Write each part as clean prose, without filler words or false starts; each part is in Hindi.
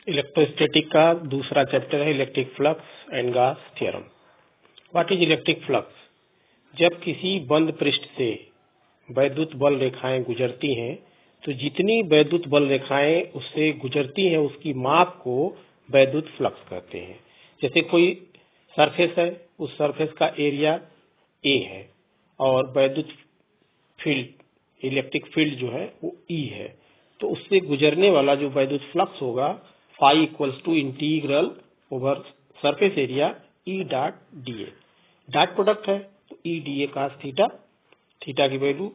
इलेक्ट्रोस्टैटिक का दूसरा चैप्टर है electric flux and Gauss theorem. What is electric flux? जब किसी बंद पृष्ठ से वैद्युत बल रेखाएं गुजरती हैं तो जितनी वैद्युत बल रेखाएं उससे गुजरती हैं उसकी माप को वैद्युत फ्लक्स कहते हैं। जैसे कोई सरफेस है, उस सरफेस का एरिया ए है और वैद्युत फील्ड इलेक्ट्रिक फील्ड जो है वो ई है, तो उससे गुजरने वाला जो वैद्युत फ्लक्स होगा phi equals to integral over surface area E dot D A. Dot product है तो E D A cos theta, theta की वैल्यू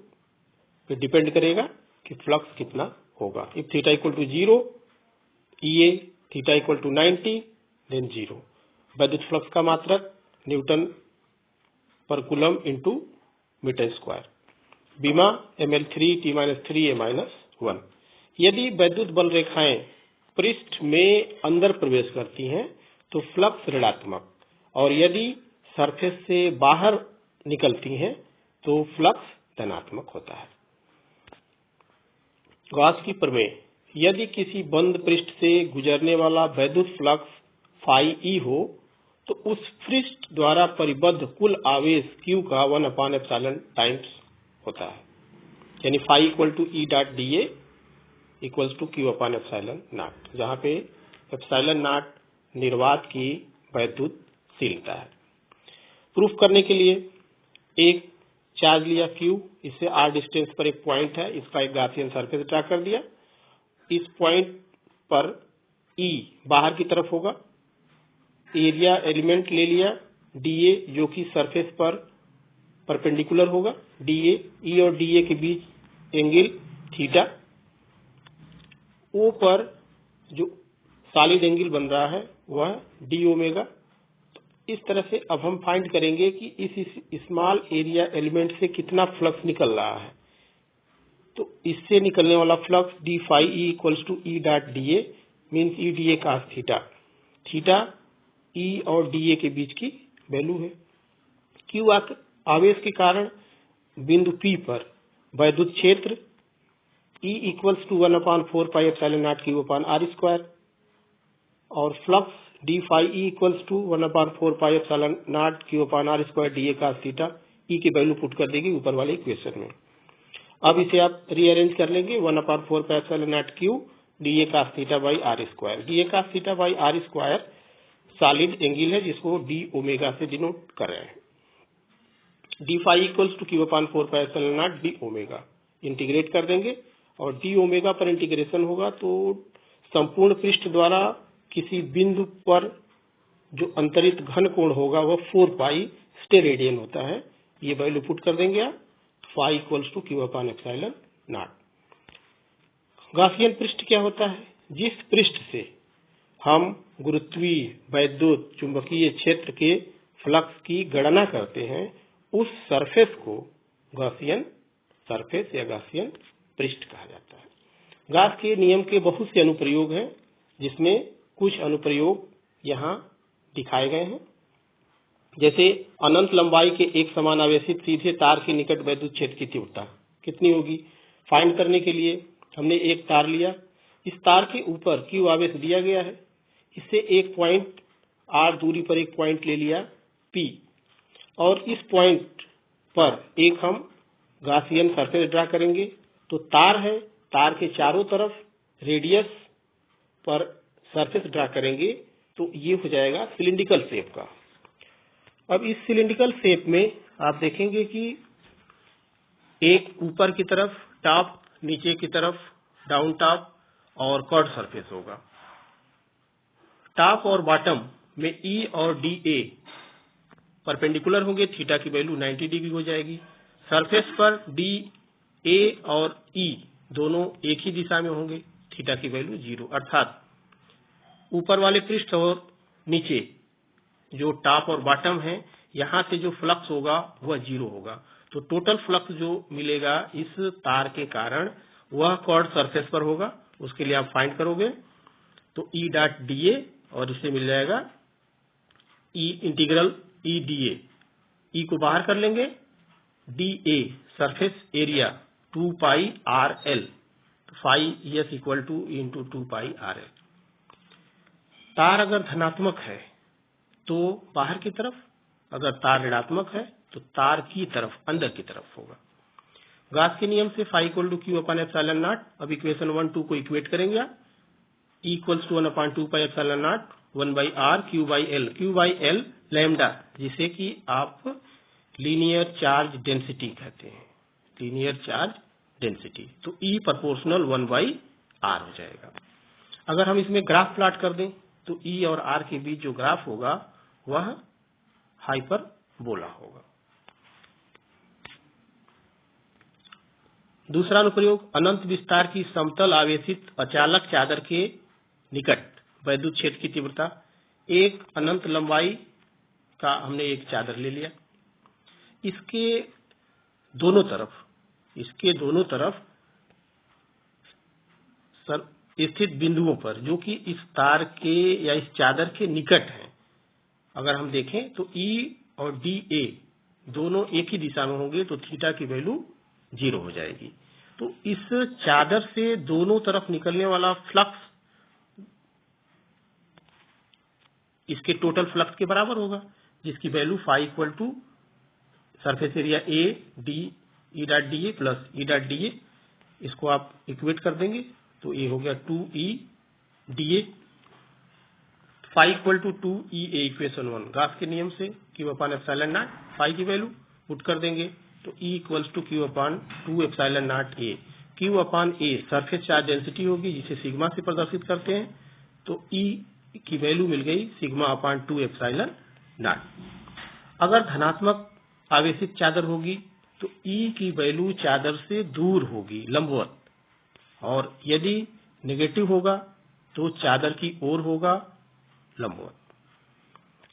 पे डिपेंड करेगा कि फ्लक्स कितना होगा। If theta equal to 0 E A theta equal to 90 then 0। वैद्युत फ्लक्स का मात्रक न्यूटन पर कूलम इंटू मीटर स्क्वायर। बीमा ml3 t-3a-1। यदि वैद्युत बल रेखाएं पृष्ठ में अंदर प्रवेश करती हैं तो फ्लक्स ऋणात्मक, और यदि सरफेस से बाहर निकलती हैं तो फ्लक्स धनात्मक होता है। गॉस की प्रमेय। यदि किसी बंद पृष्ठ से गुजरने वाला वैद्युत फ्लक्स फाई ई हो तो उस पृष्ठ द्वारा परिबद्ध कुल आवेश Q का 1/ε टाइम्स होता है, यानी phi equal to E dot D A equals to Q/ε0, जहां पे ε0 निर्वात की वैद्युतशीलता है। प्रूफ करने के लिए एक चार्ज लिया Q, इससे r डिस्टेंस पर एक पॉइंट है, इसका एक गॉसियन सरफेस ड्रा कर दिया। इस पॉइंट पर E बाहर की तरफ होगा, एरिया एलिमेंट ले लिया dA जो कि सरफेस पर परपेंडिकुलर होगा, dA E और dA के बीच एंगल थीटा, O पर जो सॉलिड एंगल बन रहा है वह d ओमेगा। इस तरह से अब हम फाइंड करेंगे कि इस स्मॉल एरिया एलिमेंट से कितना फ्लक्स निकल रहा है। तो इससे निकलने वाला flux D phi E equals to E dot D A means E D A cos theta, theta E और डी ए के बीच की वैल्यू है। क्यू आवेश के कारण बिंदु P पर वैद्युत क्षेत्र E इक्वल्स टू 1/4πε0 Q/r², और flux D phi E equals to 1/4πε0 Q/r² dA cos theta E की वैल्यू पुट कर देगी ऊपर वाले इक्वेशन में। अब इसे आप रीअरेंज कर लेंगे 1/4πε0 Q dA cos theta by r²। dA cos theta by r² solid angle है जिसको d ओमेगा से डिनोट कर रहे हैं। D phi equals to Q/4πε0 d omega integrate कर देंगे और d ओमेगा पर इंटीग्रेशन होगा तो संपूर्ण पृष्ठ द्वारा किसी बिंदु पर जो अंतरित घन कोण होगा वह 4 पाई स्टेरेडियन होता है। ये वैल्यू पुट कर देंगे आप, phi equals to Q/ε0। Gaussian पृष्ठ क्या होता है? जिस पृष्ठ से हम गुरुत्वीय वैद्युत चुंबकीय क्षेत्र के फ्लक्स की गणना करते हैं उस सरफेस को गॉसियन सरफेस या गॉसियन पृष्ठ कहा जाता है। गॉस के नियम के बहुत से अनुप्रयोग हैं, जिसमें कुछ अनुप्रयोग यहाँ दिखाए गए हैं। जैसे अनंत लंबाई के एक समान आवेशित सीधे तार के निकट वैद्युत क्षेत्र की तीव्रता कितनी होगी फाइंड करने के लिए हमने एक तार लिया, इस तार के ऊपर Q आवेश दिया गया है, इससे एक पॉइंट r दूरी पर एक पॉइंट ले लिया P, और इस पॉइंट पर एक हम गॉसियन सरफेस ड्रा करेंगे। तो तार है, तार के चारों तरफ रेडियस पर सरफेस ड्रा करेंगे तो ये हो जाएगा सिलिंड्रिकल शेप का। अब इस सिलिंड्रिकल शेप में आप देखेंगे कि एक ऊपर की तरफ टॉप, नीचे की तरफ डाउन टॉप और कर्व सरफेस होगा। टॉप और बॉटम में E और DA परपेंडिकुलर होंगे, थीटा की वैल्यू 90 डिग्री हो जाएगी। सरफेस पर DA और E दोनों एक ही दिशा में होंगे, थीटा की वैल्यू 0, अर्थात ऊपर वाले पृष्ठ और नीचे जो टॉप और बॉटम है यहाँ से जो फ्लक्स होगा वह 0 होगा। तो टोटल फ्लक्स जो मिलेगा इस तार के कारण वह कर्व सरफेस पर होगा, उसके लिए आप फाइंड करोगे तो E डॉट DA और इससे मिल जाएगा E integral E DA, E को बाहर कर लेंगे, DA surface area 2 pi RL, phi S equal to into 2 pi RL। तार अगर धनात्मक है तो बाहर की तरफ, अगर तार ऋणात्मक है तो तार की तरफ, अंदर की तरफ होगा। गॉस के नियम से phi equal to Q upon epsilon naught. अब इक्वेशन 1 2 को इक्वेट करेंगे आप। E equals to 1/2 pi epsilon naught 1/r Q by L lambda, जिसे कि आप लीनियर चार्ज डेंसिटी कहते हैं, लीनियर चार्ज डेंसिटी। तो ई प्रोपोर्शनल 1/r हो जाएगा। अगर हम इसमें ग्राफ प्लॉट कर दें तो ई और आर के बीच जो ग्राफ होगा वह हाइपरबोला होगा। दूसरा अनुप्रयोग, अनंत विस्तार की समतल आवेशित अचालक चादर के निकट वैद्युत क्षेत्र की तीव्रता। एक अनंत लंबाई का हमने एक चादर ले लिया, इसके दोनों तरफ स्थित बिंदुओं पर, जो कि इस तार के या इस चादर के निकट हैं, अगर हम देखें तो ई और डी ए दोनों एक ही दिशा में होंगे तो थीटा की वैल्यू 0 हो जाएगी। तो इस चादर से दोनों तरफ निकलने वाला फ्लक्स इसके टोटल फ्लक्स के बराबर होगा, जिसकी value phi equal to surface area A D E dot D A plus E dot D A. इसको आप इक्वेट कर देंगे तो ये हो गया 2e dA, phi equal to 2e a equation 1। Gauss के नियम से Q upon epsilon naught, phi की वैल्यू पुट कर देंगे तो E equals to Q upon 2 epsilon naught a। Q upon a surface charge density होगी, जिसे सिग्मा से प्रदर्शित करते हैं, तो E की वैल्यू मिल गई सिग्मा अपान 2 एप्सिलॉन नॉट। अगर धनात्मक आवेशित चादर होगी तो E की वैल्यू चादर से दूर होगी, लंबवत, और यदि नेगेटिव होगा तो चादर की ओर होगा, लंबवत।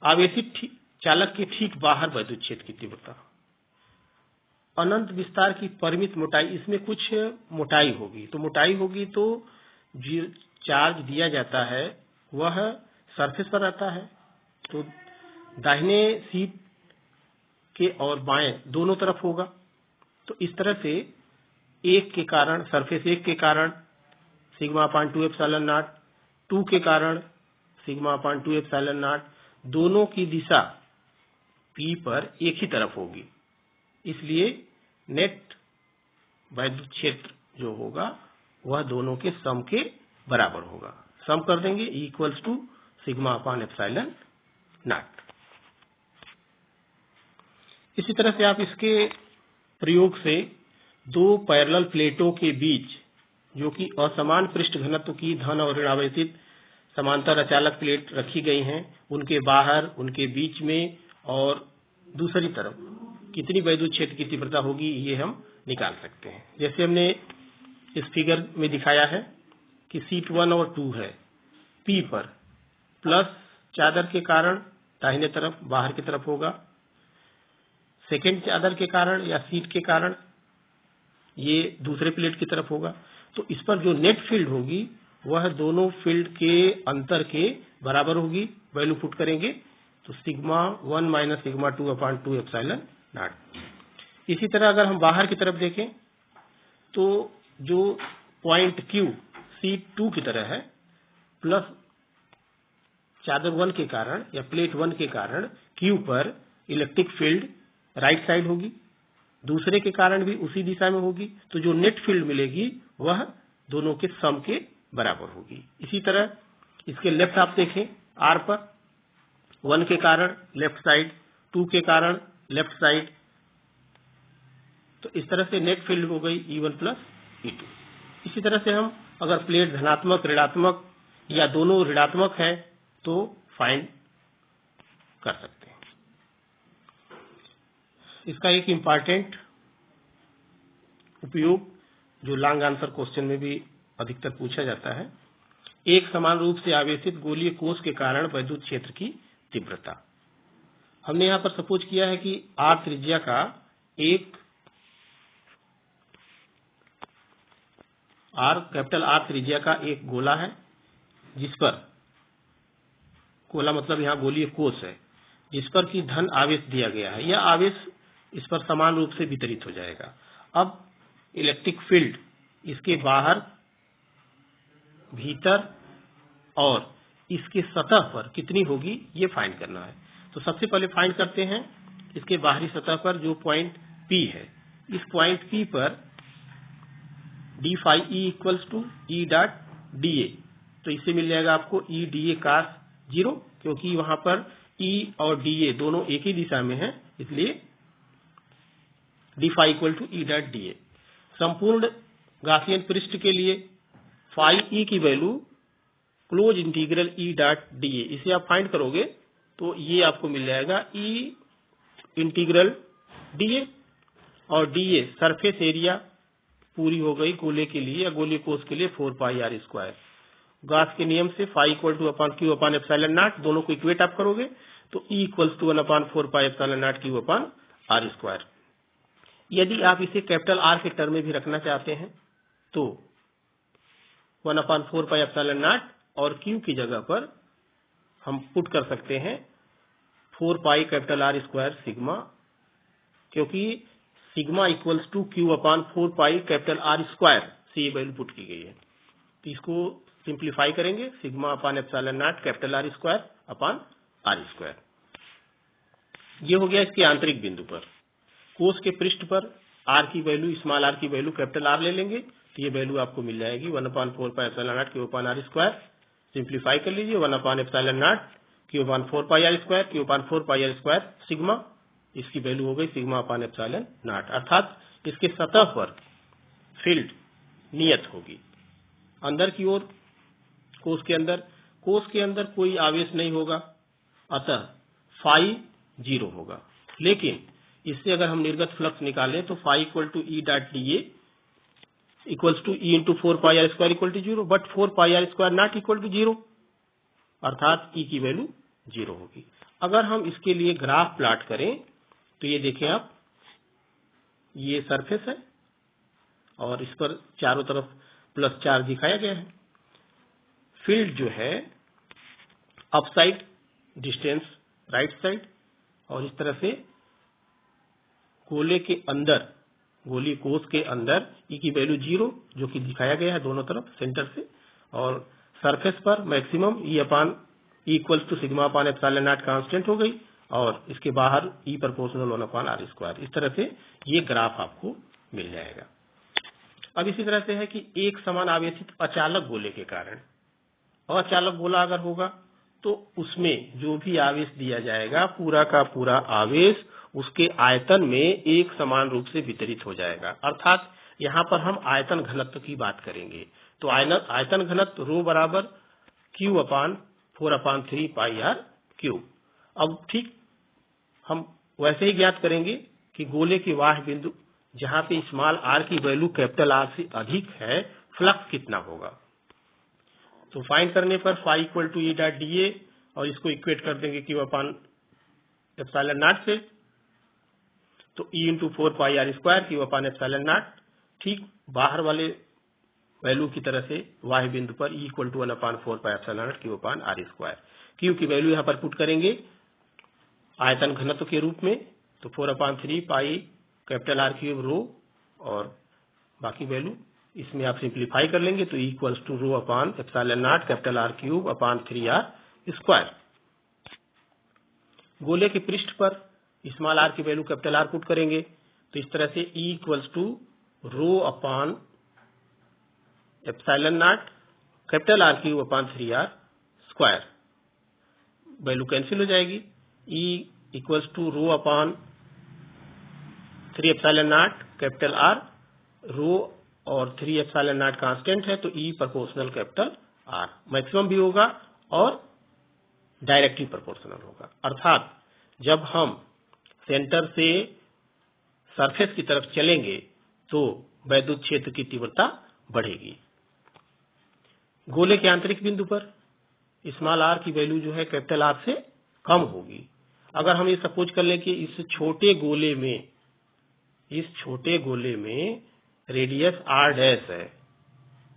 आवेशित चालक के ठीक बाहर वैद्युत क्षेत्र की तीव्रता। अनंत विस्तार की परिमित मोटाई, इसमें कुछ मोटाई होगी, तो मोटाई होगी तो जो चार्ज दिया जाता है वह सरफेस पर रहता है, तो दाहिने सीट के और बाएं दोनों तरफ होगा। तो इस तरह से एक के कारण, सरफेस 1 के कारण सिग्मा अपान 2 एप्सिलॉन नॉट, 2 के कारण सिग्मा अपान 2 एप्सिलॉन नॉट, दोनों की दिशा P पर एक ही तरफ होगी, इसलिए नेट वैद्युत क्षेत्र जो होगा वह दोनों के सम के बराबर होगा। सम कर देंगे E equals to sigma upon epsilon naught. इसी तरह से आप इसके प्रयोग से दो पैरेलल प्लेटों के बीच, जो कि असमान पृष्ठ घनत्व की धन और ऋण आवेशित समांतर अचालक प्लेट रखी गई हैं, उनके बाहर, उनके बीच में और दूसरी तरफ कितनी वैद्युत क्षेत्र की तीव्रता होगी, ये हम निकाल सकते हैं। जैसे हमने इस फिगर में दिखाया है कि सीट 1 और 2 है, P पर प्लस चादर के कारण दाहिने तरफ, बाहर की तरफ होगा, सेकेंड चादर के कारण या सीट के कारण ये दूसरे प्लेट की तरफ होगा। तो इस पर जो नेट फील्ड होगी वह दोनों फील्ड के अंतर के बराबर होगी। वैल्यू पुट करेंगे तो सिग्मा 1 माइनस सिग्मा 2 अपान 2 एप्सिलॉन नॉट। इसी तरह अगर हम बाहर की तरफ देखें तो जो पॉइंट Q सीट 2 की तरह है, प्लस चादर 1 के कारण या प्लेट 1 के कारण Q पर इलेक्ट्रिक फील्ड राइट साइड होगी, दूसरे के कारण भी उसी दिशा में होगी, तो जो नेट फील्ड मिलेगी वह दोनों के सम के बराबर होगी। इसी तरह इसके लेफ्ट आप देखें, R पर 1 के कारण लेफ्ट साइड, 2 के कारण लेफ्ट साइड, तो इस तरह से नेट फील्ड हो गई E1 प्लस E2। इसी तरह से हम अगर प्लेट धनात्मक, ऋणात्मक या दोनों ऋणात्मक है तो फाइंड कर सकते हैं। इसका एक इम्पॉर्टेंट उपयोग जो लॉन्ग आंसर क्वेश्चन में भी अधिकतर पूछा जाता है, एक समान रूप से आवेशित गोलीय कोश के कारण वैद्युत क्षेत्र की तीव्रता। हमने यहां पर सपोज किया है कि R त्रिज्या का एक कैपिटल R त्रिज्या का एक गोला है, जिस पर, गोला मतलब यहां गोलीय कोश है, जिस पर कि धन आवेश दिया गया है। यह आवेश इस पर समान रूप से वितरित हो जाएगा। अब इलेक्ट्रिक फील्ड इसके बाहर, भीतर और इसके सतह पर कितनी होगी ये फाइंड करना है। तो सबसे पहले फाइंड करते हैं इसके बाहरी सतह पर जो पॉइंट P है, इस पॉइंट P पर D phi E equals to E dot D A, तो इससे मिल जाएगा आपको ई डी ए कास 0, क्योंकि वहां पर ई और डी ए दोनों एक ही दिशा में है, इसलिए D phi equal to E dot D A. संपूर्ण गॉसियन पृष्ठ के लिए फाई ई की value close integral E dot D A, इसे आप फाइंड करोगे तो ये आपको मिल जाएगा ई इंटीग्रल डी ए, और डी ए सरफेस एरिया पूरी हो गई गोले के लिए या गोलीय कोष के लिए 4 पाई आर स्क्वायर। गॉस के नियम से phi equal to upon Q upon epsilon naught, दोनों को इक्वेट आप करोगे तो E equals to 1 upon 4 pi epsilon naught Q upon R square. यदि आप इसे कैपिटल आर के टर्म में भी रखना चाहते हैं तो 1 अपॉन 4 पाई एप्सिलॉन नॉट और क्यू की जगह पर हम पुट कर सकते हैं 4 pi capital R square sigma, क्योंकि sigma equals to Q upon 4 pi capital R square से ये वैल्यू पुट की गई है। तो इसको सिंप्लीफाई करेंगे, sigma upon epsilon naught capital R square upon R square. ये हो गया इसके आंतरिक बिंदु पर। कोष के पृष्ठ पर आर की वैल्यू, स्मॉल आर की वैल्यू कैपिटल आर ले लेंगे तो ये वैल्यू आपको मिल जाएगी 1 upon 4 pi epsilon naught Q upon R square. Simplify कर लीजिए, 1 upon epsilon naught Q upon 4 pi R square, Q upon 4 pi R square sigma, इसकी वैल्यू हो गई सिग्मा अपॉन एप्सिलॉन नॉट। अर्थात इसके सतह पर फील्ड नियत होगी। अंदर की ओर कोष के अंदर कोई आवेश नहीं होगा, अतः फाई 0 होगा। लेकिन इससे अगर हम निर्गत फ्लक्स निकालें तो phi equal to E dot D A equals to E into 4 pi R square equal to 0, but 4 pi R square not equal to 0, अर्थात ई की वैल्यू 0 होगी। अगर हम इसके लिए ग्राफ प्लॉट करें तो ये देखें आप, ये सरफेस है और इस पर चारों तरफ प्लस चार्ज दिखाया गया है। फील्ड जो है up side, distance right side, और इस तरह से गोले के अंदर, गोलीय कोष के अंदर ई की वैल्यू 0 जो कि दिखाया गया है दोनों तरफ सेंटर से, और सरफेस पर maximum E upon E equals to sigma upon epsilon naught constant हो गई, और इसके बाहर E proportional 1 upon R square. इस तरह से ये ग्राफ आपको मिल जाएगा। अब इसी तरह से है कि एक समान आवेशित अचालक गोले के कारण, अचालक गोला अगर होगा तो उसमें जो भी आवेश दिया जाएगा पूरा का पूरा आवेश उसके आयतन में एक समान रूप से वितरित हो जाएगा। अर्थात यहाँ पर हम आयतन घनत्व की बात करेंगे तो आयतन घनत्व रो बराबर Q upon 4 upon 3 pi R cube. अब ठीक हम वैसे ही ज्ञात करेंगे कि गोले के बाह्य बिंदु जहां पे स्मॉल आर की वैल्यू कैपिटल आर से अधिक है, फ्लक्स कितना होगा। तो फाइंड करने पर phi equal to E dot D A, और इसको इक्वेट कर देंगे क्यू अपान एप्सिलॉन नॉट से, तो E into 4 pi R square Q upon epsilon naught. ठीक बाहर वाले वैल्यू की तरह से बाह्य बिंदु पर E equal to 1 upon 4 pi epsilon naught Q upon R square. Q की वैल्यू यहाँ पर पुट करेंगे आयतन घनत्व के रूप में, तो 4 upon 3 pi capital R cube rho, और बाकी वैल्यू इसमें आप सिंप्लीफाई कर लेंगे तो equals to rho upon epsilon naught capital R cube upon 3 R square. गोले के पृष्ठ पर स्मॉल आर की वैल्यू कैपिटल आर पुट करेंगे तो इस तरह से E equals to rho upon epsilon naught capital R cube upon 3 R square, value cancel हो जाएगी। E equals to rho upon 3 epsilon naught capital R, rho और 3 एप्सिलॉन नॉट कांस्टेंट है तो E proportional capital R maximum भी होगा और डायरेक्टली प्रोपोर्शनल होगा। अर्थात जब हम सेंटर से सरफेस की तरफ चलेंगे तो वैद्युत क्षेत्र की तीव्रता बढ़ेगी। गोले के आंतरिक बिंदु पर स्मॉल आर की वैल्यू जो है कैपिटल आर से कम होगी। अगर हम ये सपोज कर लें कि इस छोटे गोले में रेडियस r डैश है,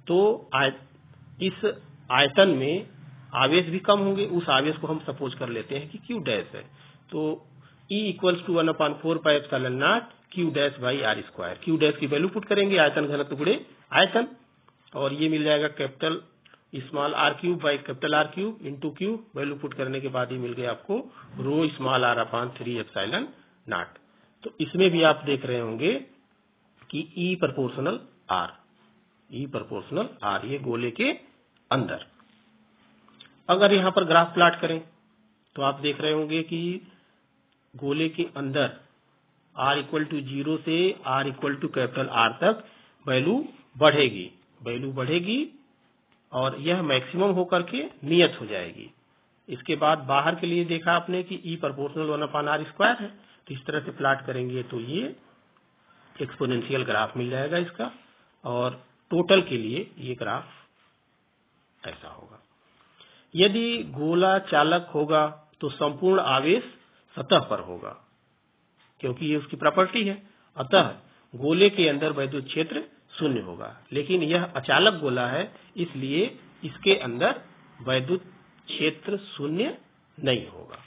तो इस आयतन में आवेश भी कम होंगे। उस आवेश को हम सपोज कर लेते हैं कि q डैश है, तो E equals to 1 upon 4 pi epsilon naught q dash by R square. q dash की वैल्यू पुट करेंगे आयतन घनत्व गुणे आयतन, और ये मिल जाएगा capital small R cube by capital R cube into cube, value put करने के बाद ही मिल गया आपको rho small R upon 3 epsilon naught. तो इसमें भी आप देख रहे होंगे कि ई प्रोपोर्शनल आर, ये गोले के अंदर। अगर यहां पर ग्राफ प्लॉट करें तो आप देख रहे होंगे कि गोले के अंदर r इक्वल टू 0 से r equal to capital R तक वैल्यू बढ़ेगी और यह मैक्सिमम होकर के नियत हो जाएगी। इसके बाद बाहर के लिए देखा आपने कि E प्रोपोर्शनल 1/r² है, तो इस तरह से प्लॉट करेंगे तो ये एक्सपोनेंशियल ग्राफ मिल जाएगा इसका, और टोटल के लिए ये ग्राफ ऐसा होगा। यदि गोला चालक होगा तो संपूर्ण आवेश सतह पर होगा, क्योंकि ये उसकी प्रॉपर्टी है। अतः गोले के अंदर वैद्युत क्षेत्र शून्य होगा, लेकिन यह अचालक गोला है, इसलिए इसके अंदर वैद्युत क्षेत्र शून्य नहीं होगा।